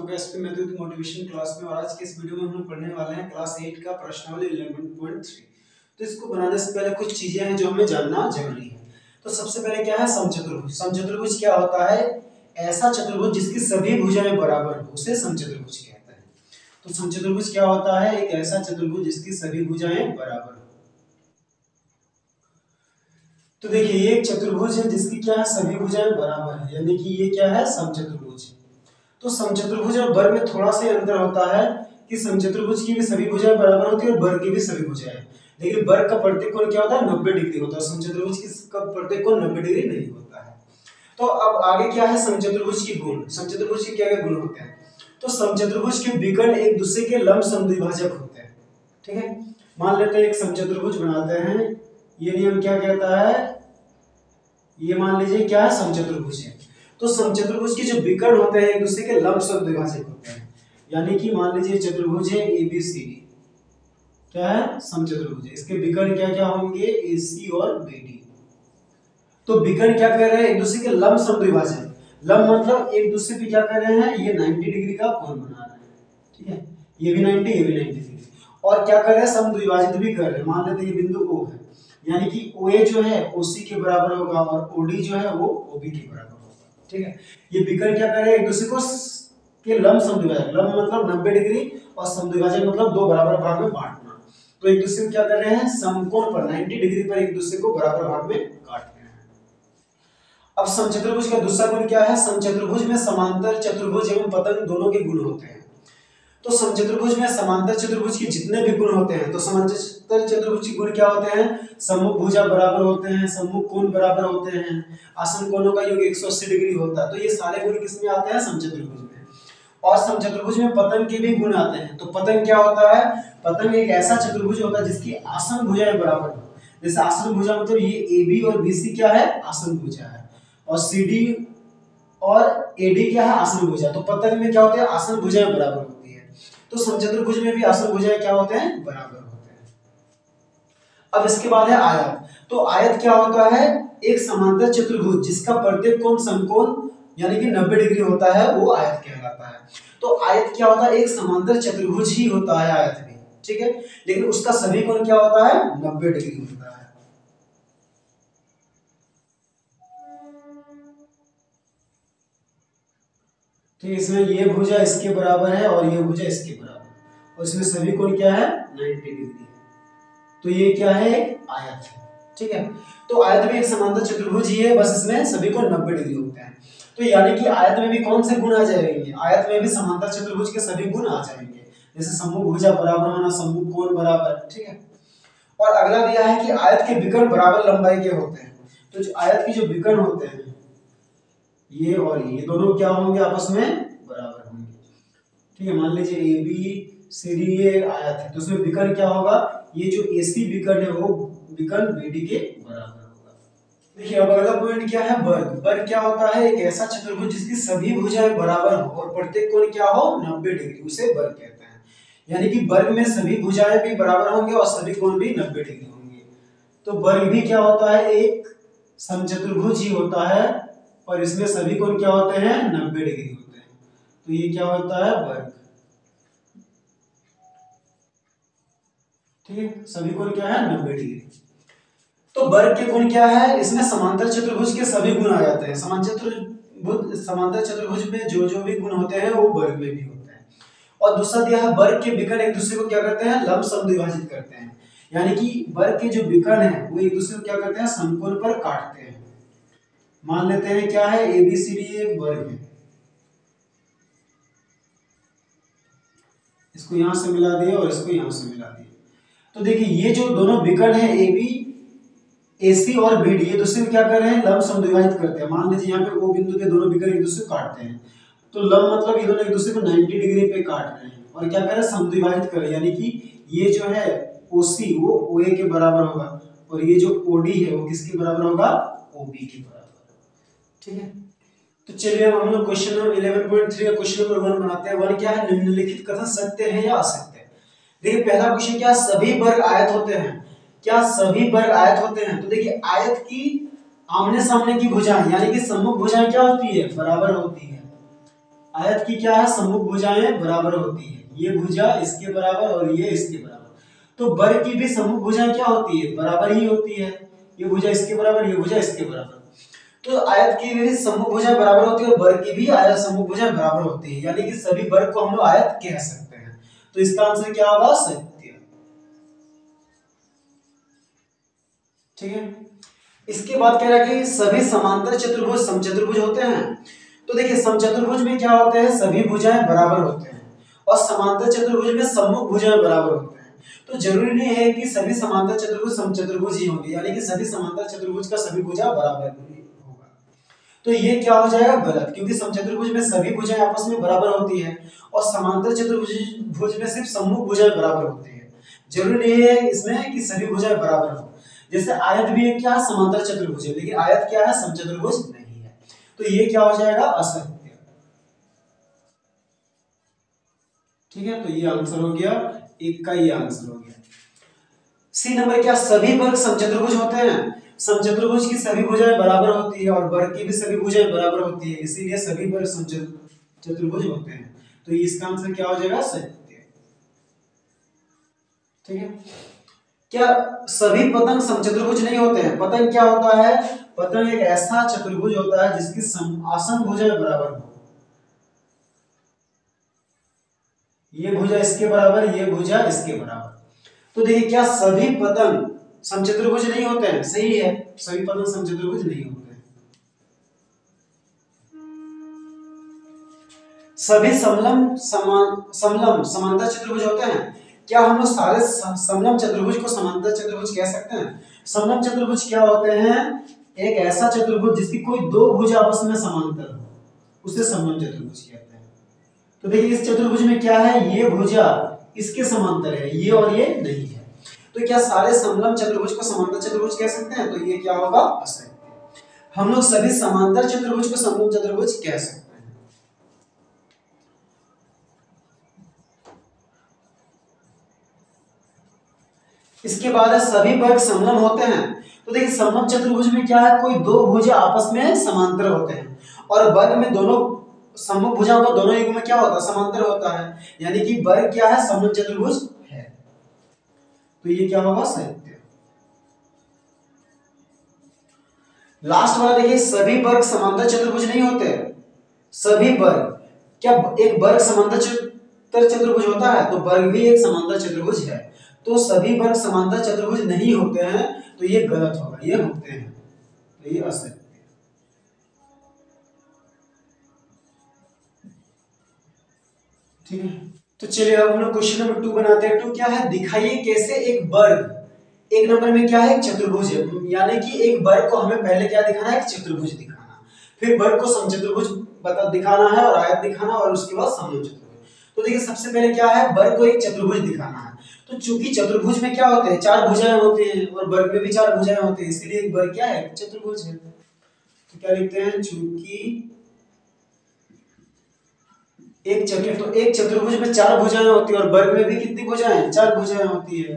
आपका SP mathematics motivation class में। और आज के इस वीडियो में हम लोग पढ़ने वाले हैं क्लास 8 का प्रश्नावली 11.3। तो इसको बनाने से पहले कुछ चीजें हैं जो हमें जानना जरूरी है। तो सबसे पहले क्या है समचतुर्भुज। समचतुर्भुज क्या होता है? ऐसा चतुर्भुज जिसकी सभी भुजाएं बराबर हो उसे समचतुर्भुज कहते हैं। तो समचतुर्भुज क्या होता है? एक ऐसा चतुर्भुज जिसकी सभी भुजाएं बराबर हो। तो देखिए ये एक चतुर्भुज है जिसकी क्या है, सभी भुजाएं बराबर है, यानी कि ये क्या है, समचतुर्भुज। तो समचतुर्भुज और वर्ग में थोड़ा सा अंतर होता है कि समचतुर्भुज की भी सभी भुजाएं बराबर होती है और वर्ग की भी सभी भुजाएं, लेकिन वर्ग का प्रत्येक कोण क्या होता है, 90 डिग्री होता है। समचतुर्भुज का प्रत्येक कोण 90 डिग्री नहीं होता है। तो अब आगे क्या है, समचतुर्भुज की गुण। समचतुर्भुज के क्या क्या गुण होते हैं? तो समचतुर्भुज के विकर्ण एक दूसरे के लंब समद्विभाजक होते हैं। ठीक है, मान लेते हैं एक समचतुर्भुज बनाते हैं। ये नियम क्या कहता है? ये मान लीजिए क्या है, समचतुर्भुज है। तो समचतुर्भुज के जो विकर्ण होते हैं एक दूसरे के लंब समद्विभाजक होते हैं, यानी कि मान लीजिए चतुर्भुज है एबीसीडी, क्या है, समचतुर्भुज है। इसके विकर्ण क्या क्या होंगे, एसी और बीडी। तो विकर्ण क्या कर रहे हैं, एक दूसरे के लंब समद्विभाजक। लंब मतलब एक दूसरे पे क्या कर रहे हैं, ये 90 डिग्री का कोण बना रहे हैं। ठीक है, ये भी 90, ये भी 90 डिग्री। और क्या कर रहे हैं, समद्विभाजित भी कर रहे हैं। मान लेते हैं ये बिंदु O है, यानी कि OA जो है OC के बराबर होगा और OD जो है वो OB के बराबर होगा। ठीक है, ये विकर्ण क्या कर रहे हैं, एक दूसरे को के लंब समद्विभाजक। लंब मतलब 90 डिग्री और समद्विभाजक मतलब दो बराबर भाग में बांटना। तो एक दूसरे को क्या कर रहे हैं, समकोण पर 90 डिग्री पर एक दूसरे को बराबर भाग में काट रहे हैं। अब समचतुर्भुज का दूसरा गुण क्या है? समचतुर्भुज में समांतर चतुर्भुज एवं पतंग दोनों के गुण होते हैं। तो समचतुर्भुज में समांतर चतुर्भुज के जितने भी गुण होते हैं, तो समांतर चतुर्भुज के गुण क्या होते हैं? सम्मुख भुजा बराबर होते हैं, सम्मुख कोण बराबर होते हैं, आसन कोणों का योग 180 डिग्री होता है। तो ये सारे गुण किसमें आते हैं? समचतुर्भुज में। और समचतुर्भुज में पतंग के भी गुण आते हैं। तो पतंग क्या होता है? पतंग एक ऐसा चतुर्भुज होता है जिसकी आसन भुजाएं बराबर हो। जैसे आसन भुजा मतलब ये AB और BC क्या है, आसन भुजा है, और CD और AD क्या है, आसन भुजा। तो पतंग में क्या होते हैं, आसन भुजाएं बराबर होती है। तो समचतुर्भुज में भी आसन भुजाएं क्या होते हैं, बराबर होते हैं। अब इसके बाद है आयत। तो आयत क्या होता है? एक समांतर चतुर्भुज जिसका प्रत्येक कोण समकोण यानी कि 90 डिग्री होता है, वो आयत कहलाता है। तो आयत क्या होता है? एक समांतर चतुर्भुज ही होता है आयत भी। ठीक है, लेकिन उसका सभी कोण क्या होता है, 90 डिग्री होता है। तो इसमें ये भुजा इसके बराबर है और ये भुजा इसके बराबर, और इसमें सभी कोण क्या है, 90 डिग्री है। तो ये क्या है, एक आयत है। ठीक है, तो आयत में एक समांतर चतुर्भुज ही है, बस इसमें सभी कोण 90 डिग्री होते हैं। तो यानी कि आयत में भी कौन से गुण आ जाएंगे? आयत में भी समांतर चतुर्भुज के सभी गुण आ जाएंगे, जैसे सम्मुख भुजा बराबर होना, सम्मुख कोण बराबर। ठीक है, और अगला दिया है कि आयत के विकर्ण बराबर लंबाई के होते हैं। तो जो आयत के जो विकर्ण होते हैं ये और ये दोनों क्या होंगे, आपस में बराबर होंगे। ठीक है, मान लीजिए ABCD ये आयत है, तो उसमें विकर्ण क्या होगा, ये जो AC विकर्ण है वो विकर्ण BD के बराबर होगा। देखिए अब अगला पॉइंट क्या है, वर्ग। वर्ग क्या होता है? एक ऐसा चतुर्भुज जिसकी सभी भुजाएं बराबर हो और प्रत्येक कोण क्या हो, 90 डिग्री, उसे वर्ग कहते हैं। यानी कि वर्ग में सभी भुजाएं भी बराबर होंगे और सभी कोण भी 90 डिग्री होंगे। तो वर्ग भी क्या होता है, एक समचतुर्भुज ही होता है, और इसमें सभी कोण क्या होते हैं, 90 डिग्री होते हैं। तो ये क्या होता है, वर्ग। ठीक है, सभी कोण क्या है, 90 डिग्री। तो वर्ग के गुण क्या है? इसमें समांतर चतुर्भुज के सभी गुण आ जाते हैं। समांतर चतुर्भुज में जो जो भी गुण होते हैं वो वर्ग में भी होते हैं। और दूसरा दिया है वर्ग के विकर्ण एक दूसरे को क्या करते हैं, लंब समद्विभाजित करते हैं। यानी कि वर्ग के जो विकर्ण है वो एक दूसरे को क्या करते हैं, समकोण पर काटते हैं। मान लेते हैं क्या है, ABCD एक वर्ग है, इसको यहां से मिला दिए और इसको यहां से मिला दिए। तो देखिए ये जो दोनों विकर्ण है AB AC और BD ये दूसरे को क्या कर रहे हैं, लंब समद्विभाजित करते हैं। मान लीजिए यहाँ पे O बिंदु के दोनों विकर्ण एक दूसरे को काटते हैं, तो लंब मतलब ये दोनों एक दूसरे को 90 डिग्री पे काट रहे हैं और क्या कर रहे हैं, समद्विभाजित कर रहे हैं। यानी कि ये जो है OC वो OA के बराबर होगा और ये जो OD है वो किसके बराबर होगा, OB के बराबर। ठीक है, तो चलिए अब हम लोग क्वेश्चन नंबर 11.3 का क्वेश्चन नंबर 1 बनाते हैं। 1 क्या है, निम्नलिखित कथन सत्य है या असत्य है। देखिए पहला क्वेश्चन क्या, सभी वर्ग आयत होते हैं। क्या सभी वर्ग आयत होते हैं? तो देखिए आयत की आमने सामने की भुजाएं यानी कि सम्मुख भुजाएं क्या होती है, बराबर होती है। आयत की क्या है, सम्मुख भुजाएं बराबर होती है, ये भुजा इसके बराबर और ये इसके बराबर। तो वर्ग की भी सम्मुख भुजाएं क्या होती है, बराबर ही होती है, ये भुजा इसके बराबर, ये भुजा इसके बराबर। तो आयत की भी सम्मुख भुजाएं बराबर होती है और वर्ग की भी आयत सम्मुख भुजाएं बराबर होती है, यानी कि सभी वर्ग को हम लोग आयत कह सकते हैं। तो इसका आंसर क्या होगा, सत्य। ठीक है। इसके बाद कह रहा है कि सभी समांतर चतुर्भुज समचतुर्भुज होते हैं। तो देखिए समचतुर्भुज में क्या होते हैं, सभी भुजाएं बराबर होते हैं और समांतर चतुर्भुज में सम्मुख भुजाएं बराबर होते हैं। तो जरूरी नहीं है कि सभी समांतर चतुर्भुज समचतुर्भुज ही होंगे, यानी कि सभी समांतर चतुर्भुज का सभी भुजा बराबर होगा। तो ये क्या हो जाएगा, गलत, क्योंकि समचतुर्भुज में सभी भुजाएं आपस में बराबर होती है और समांतर चतुर्भुज में सिर्फ सम्मुख भुजाएं बराबर होती है। जरूरी नहीं है इसमें कि सभी भुजाएं बराबर हो। जैसे आयत भी एक क्या है, समांतर चतुर्भुज है, लेकिन आयत क्या है, समचतुर्भुज नहीं है। तो ये क्या हो जाएगा, असत्य। ठीक है, तो ये आंसर हो गया, एक का ये आंसर हो गया। सी नंबर, क्या सभी वर्ग समचतुर्भुज होते हैं। समचतुर्भुज की सभी भुजाएं बराबर होती है और वर्ग की भी सभी भुजाएं बराबर होती है, इसीलिए सभी वर्ग समचतुर्भुज होते हैं। तो इसका आंसर क्या हो जाएगा, सत्य। ठीक है। क्या सभी पतंग समचतुर्भुज नहीं होते हैं। पतंग क्या होता है, पतंग एक ऐसा चतुर्भुज होता है जिसकी आसन भुजाएं बराबर हो, ये भुजा इसके बराबर, ये भुजा इसके बराबर। तो देखिए क्या सभी पतंग समचतुर्भुज नहीं होते हैं, सही है, सभी पतंग समचतुर्भुज नहीं होते हैं। सभी समलम समांतर चतुर्भुज होते हैं। क्या हम लोग सारे समलम चतुर्भुज को समांतर चतुर्भुज कह सकते हैं। समलम चतुर्भुज क्या होते हैं, एक ऐसा चतुर्भुज जिसकी कोई दो भुजा आपस में समांतर हो, उसे समलम चतुर्भुज कहते हैं। तो देखिए इस चतुर्भुज में क्या है, ये भुजा इसके समांतर है, ये और ये नहीं है। तो क्या सारे समलम चतुर्भुज को समांतर चतुर्भुज कह सकते हैं, तो ये क्या होगा, असत्य। हम लोग सभी समांतर चतुर्भुज को समलम चतुर्भुज कह सकते हैं। इसके बाद है सभी वर्ग समलम होते हैं। तो देखिए समलम चतुर्भुज में क्या है, कोई दो भुजा आपस में समांतर होते हैं और वर्ग में दोनों सम्मुख भुजाओं का दोनों युग में क्या होता है, समांतर होता है, यानी कि वर्ग क्या है, समलम चतुर्भुज है। तो ये क्या होगा, सत्य। लास्ट वाला देखिए सभी वर्ग समांतर चतुर्भुज नहीं होते। सभी वर्ग, क्या एक वर्ग समांतर चतुर्भुज होता है, तो वर्ग भी एक समांतर चतुर्भुज है। तो सभी वर्ग समांतर चतुर्भुज नहीं होते हैं, तो ये गलत होगा, ये होते हैं, तो ये असत्य। ठीक है, तो चलिए अब हम लोग क्वेश्चन नंबर 2 बनाते हैं। 2 क्या है, दिखाइए कैसे एक वर्ग, एक नंबर में क्या है, एक चतुर्भुज है, यानी कि एक वर्ग को हमें पहले क्या दिखाना है, एक चतुर्भुज दिखाना, फिर वर्ग को समचतुर्भुज बता दिखाना है और आयत दिखाना और उसके बाद समचतुर्भुज। तो देखिए सबसे पहले क्या है, वर्ग को एक चतुर्भुज दिखाना है। तो चूंकि चतुर्भुज में क्या होते हैं, चार भुजाएं होती हैं और वर्ग में भी चार भुजाएं होती हैं, इसलिए एक वर्ग क्या है, चतुर्भुज है। तो क्या लिखते हैं, चूंकि एक चतुर्भुज, तो एक चतुर्भुज में चार भुजाएं होती है और वर्ग में भी कितनी भुजाएं, चार भुजाएं होती है।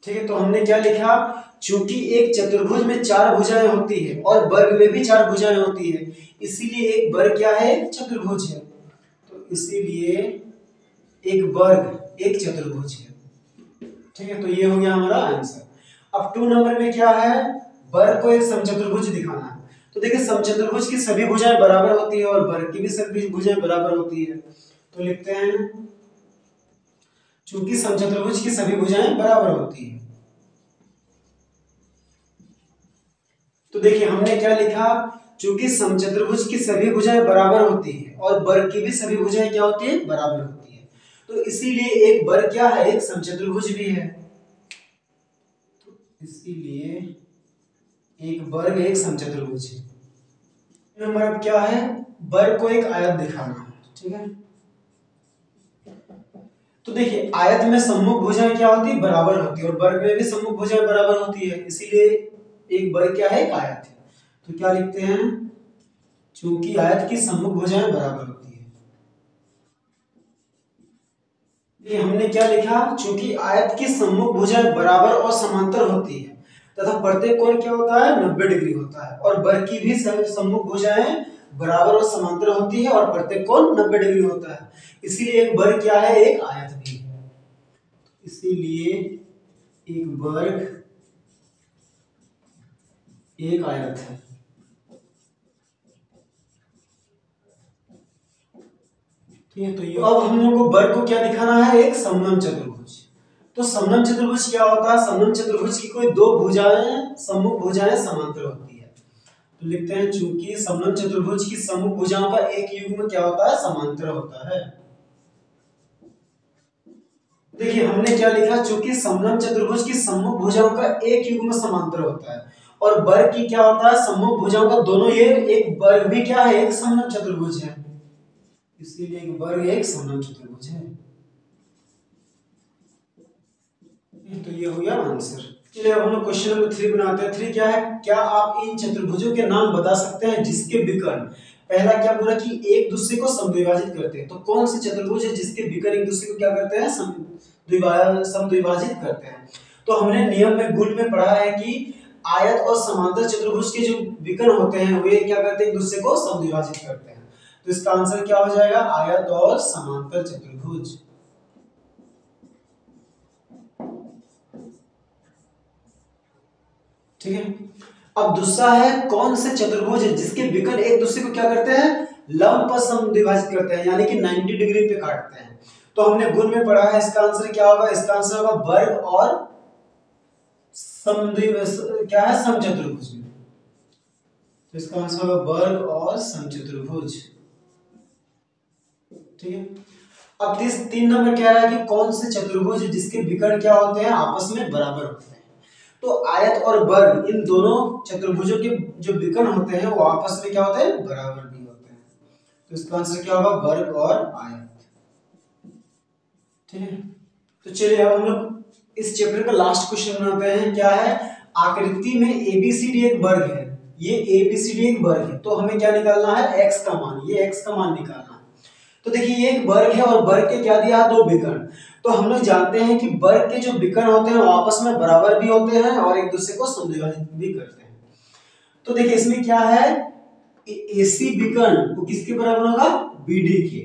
ठीक है, तो हमने क्या लिखा, चूंकि एक चतुर्भुज में चार भुजाएं होती है और वर्ग में भी चार भुजाएं होती है, इसीलिए एक वर्ग क्या है, चतुर्भुज है। तो इसीलिए एक वर्ग एक चतुर्भुज है। ठीक है, तो ये हो गया हमारा आंसर। अब 2 नंबर में क्या है, वर्ग को एक समचतुर्भुज दिखाना है। तो देखिए समचतुर्भुज की सभी भुजाएं बराबर होती है और वर्ग की भी सभी भुजाएं बराबर होती है। तो लिखते हैं, चूंकि समचतुर्भुज की सभी भुजाएं बराबर होती है। तो देखिए हमने क्या लिखा, चूंकि समचतुर्भुज की सभी भुजाएं बराबर होती है और वर्ग की भी सभी भुजाएं क्या होती है, बराबर होती है। तो इसीलिए एक वर्ग क्या है, एक समचतुर्भुज भी है। तो इसीलिए एक वर्ग एक समचतुर्भुज है। नंबर अब क्या है, वर्ग को एक आयत दिखाना है। ठीक है, तो देखिए आयत में सम्मुख भुजाएं क्या होती है, बराबर होती है और वर्ग में भी सम्मुख भुजाएं बराबर होती है, इसीलिए एक वर्ग क्या है, एक आयत है। तो क्या लिखते हैं, चूंकि आयत की सम्मुख भुजाएं बराबर होती है। ये हमने क्या लिखा, चूंकि आयत की सम्मुख भुजाएं बराबर और समांतर होती है। तथा प्रत्येक कोण क्या होता है 90 डिग्री होता है। और वर्ग की भी सम्मुख भुजाएं बराबर और समांतर होती है और प्रत्येक कोण 90 डिग्री होता है। इसीलिए एक वर्ग क्या है, एक आयत भी है। इसीलिए एक वर्ग एक आयत है। ठीक है, तो ये अब हम लोग को वर्ग को क्या दिखाना है, एक समलंब चतुर्भुज। तो समलंब चतुर्भुज क्या होता है, समलंब चतुर्भुज की कोई दो भुजाएं सम्मुख भुजाएं समांतर होती है। तो लिखते हैं चूंकि समलंब चतुर्भुज की सम्मुख भुजाओं का एक युग्म क्या होता है, समांतर होता है। देखिए हमने क्या लिखा, चूंकि समलंब चतुर्भुज की सम्मुख भुजाओं का एक युग्म समांतर होता है। और वर्ग की क्या होता है, सम्मुख भुजाओं का दोनों, ये एक वर्ग भी क्या है, एक समलंब चतुर्भुज है। इसीलिए एक वर्ग एक समलंब चतुर्भुज है। तो ये हो गया आंसर। चलिए अब हम लोग क्वेश्चन नंबर 3 बनाते हैं। 3 क्या है, क्या आप इन चतुर्भुजों के नाम बता सकते हैं जिसके विकर्ण, पहला क्या बोला कि एक दूसरे को समद्विभाजित करते हैं। तो कौन से चतुर्भुज है जिसके विकर्ण एक दूसरे को क्या करते हैं, समद्विभाजित करते हैं। तो हमने नियम में गुण में पढ़ा है कि आयत और समांतर चतुर्भुज के जो विकर्ण होते हैं वे क्या करते हैं, एक दूसरे को समद्विभाजित करते हैं। तो इसका आंसर क्या हो जाएगा, आयत और समांतर चतुर्भुज। ठीक है, अब दूसरा है कौन से चतुर्भुज है जिसके विकर्ण एक दूसरे को क्या करते हैं, लंब पर समद्विभाजित करते हैं, यानी कि 90 डिग्री पे काटते हैं। तो हमने गुण में पढ़ा है, इसका आंसर क्या होगा, इसका आंसर होगा वर्ग और क्या है, समचतुर्भुज में। तो इसका आंसर होगा वर्ग और समचतुर्भुज। ठीक है, अब 3 नंबर कह रहा है कि कौन से चतुर्भुज जिसके विकर्ण क्या होते हैं, आपस में बराबर होते हैं। तो आयत और वर्ग इन दोनों चतुर्भुजों के जो विकर्ण होते हैं वो आपस में क्या होते हैं, बराबर भी होते हैं। तो इसका आंसर क्या होगा, वर्ग और आयत। ठीक है, तो चलिए अब हम लोग इस चैप्टर का लास्ट क्वेश्चन बनाते हैं। क्या है, आकृति में एबीसीडी एक वर्ग है, ये एबीसीडी एक वर्ग है। तो हमें क्या निकालना है, एक्स का मान, ये एक्स का मान निकालना है। तो देखिए ये एक वर्ग है और वर्ग के क्या दिया, दो विकर्ण। तो हम लोग जानते हैं कि वर्ग के जो विकर्ण होते हैं वो आपस में बराबर भी होते हैं और एक दूसरे को समद्विभाजित भी करते हैं। तो देखिए इसमें क्या है, एसी विकर्ण वो किसके बराबर होगा, बीडी के।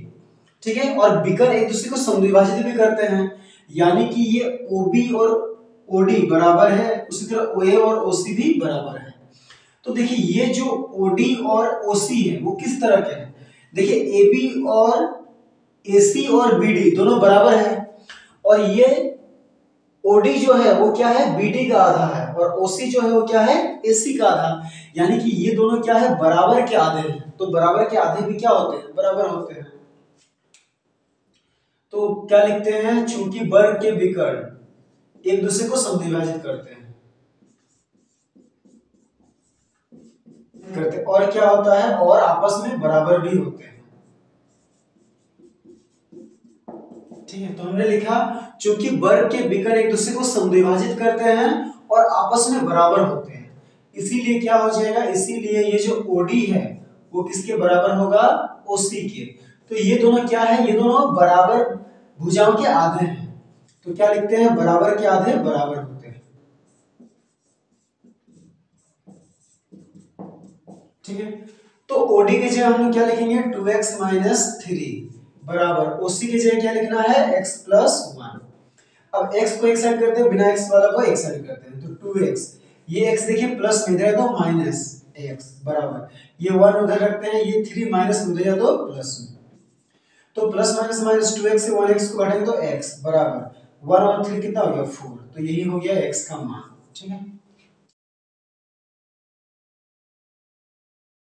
ठीक है, और विकर्ण एक दूसरे को समद्विभाजित भी करते हैं, यानी कि ये ओबी और ओडी बराबर है, उसी तरह ओए और ओसी भी बराबर है। तो देखिए ये जो ओडी और ओसी है वो किस तरह के हैं, देखिए एबी और एसी और बीडी दोनों बराबर है, और ये ओडी जो है वो क्या है, बीडी का आधा है, और ओसी जो है वो क्या है, एसी का आधा। यानी कि ये दोनों क्या है, बराबर के आधे हैं। तो बराबर के आधे भी क्या होते हैं, बराबर होते हैं। तो क्या लिखते हैं, चूंकि वर्ग के विकर्ण एक दूसरे को समद्विभाजित करते और क्या होता है, और आपस में बराबर भी होते हैं। ठीक है, तो हमने लिखा चूंकि वर्ग के विकर्ण एक दूसरे को समद्विभाजित करते हैं और आपस में बराबर होते हैं, इसीलिए क्या हो जाएगा, इसीलिए ये जो ओडी है वो किसके बराबर होगा, ओसी के। तो ये दोनों क्या है, ये दोनों बराबर भुजाओं के आधे हैं। तो क्या लिखते हैं, बराबर के आधे बराबर होते हैं। ठीक है, तो ओडी की जगह हम क्या लिखेंगे, 2x - 3 बराबर ओसी की जगह क्या लिखना है, x + 1। अब x को एक साइड करते हैं, बिना x वाला को एक साइड करते हैं, तो 2x, ये x देखिए प्लस में इधर तो माइनस x बराबर, ये 1 उधर रखते हैं, ये 3 माइनस उधर है तो प्लस में। तो प्लस माइनस माइनस 2x से 1x को घटाएंगे तो x बराबर 1 और 3 कितना हो गया, 4। तो यही हो गया x का मान। ठीक है,